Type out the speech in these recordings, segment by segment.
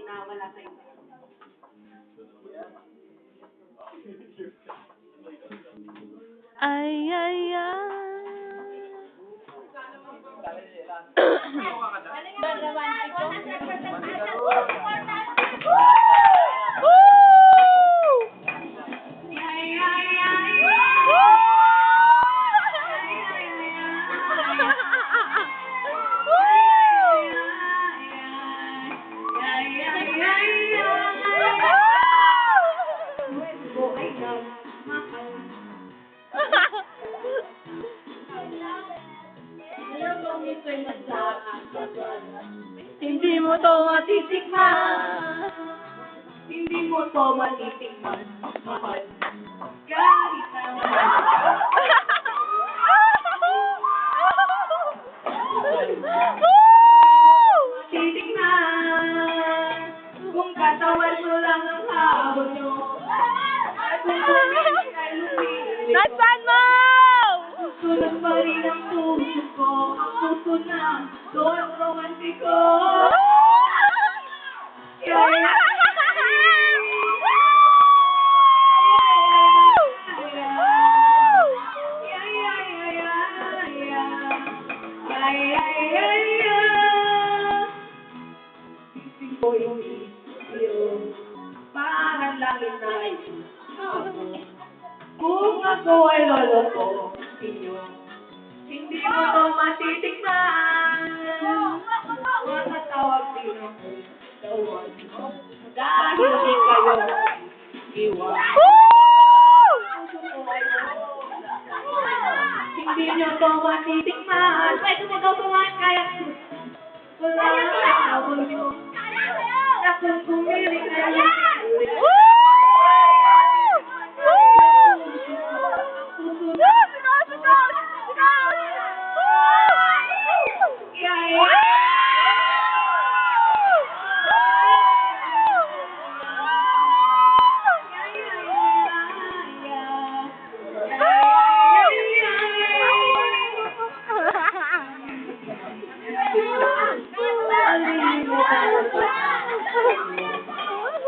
nawala sa'yo. Ay, ay, ay. Hindi mo to matitikman. Hindi mo to matitikman. Mahal. Kahit titignan. Kung katawan mo lang ang habol nyo. At kung kumilig ay lumili. Nasaan mo? Susunod pa rin ang puso ko. Ang puso na doon romantiko. Parang langit na kung ako ay loloko inyo, hindi mo to matitikman. Matatawag din ako dawan dahil di kayo iwan. Hindi nyo to matitikman. Pwede mo to tumahan kaya wala ang habol nyo. Na kung kumiling na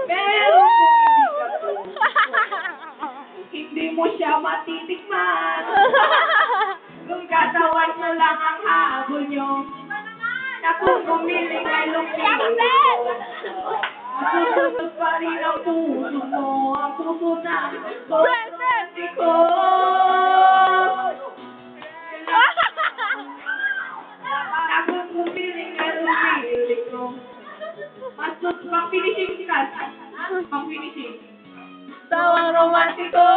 pero hindi mo siya matitikman. Kung katawan mo lang ang habol nyo. Na kung kumiling ay lumili. Masusunod pa rin ang puso mo. Ang puso na romantiko. Na kung kumiling ay lumili ko. Pang-finishing ka. Pang-finishing. Tawang romantiko.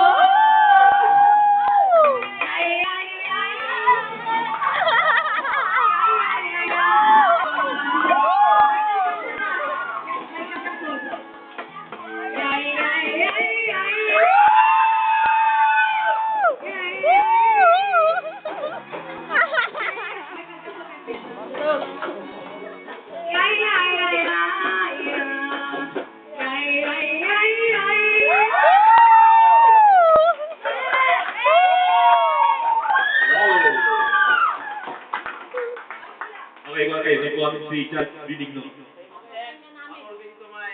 Okay, nagkuha si Chad Binigno. According to my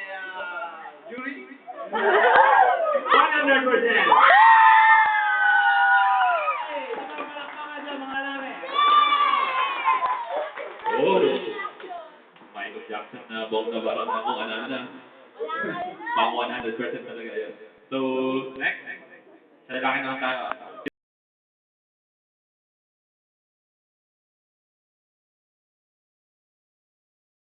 jury, 100%! Oh, Michael Jackson na buong na barang na kung ano na. Pang 100% talaga yun. So, next. Sa lalaki naman tayo.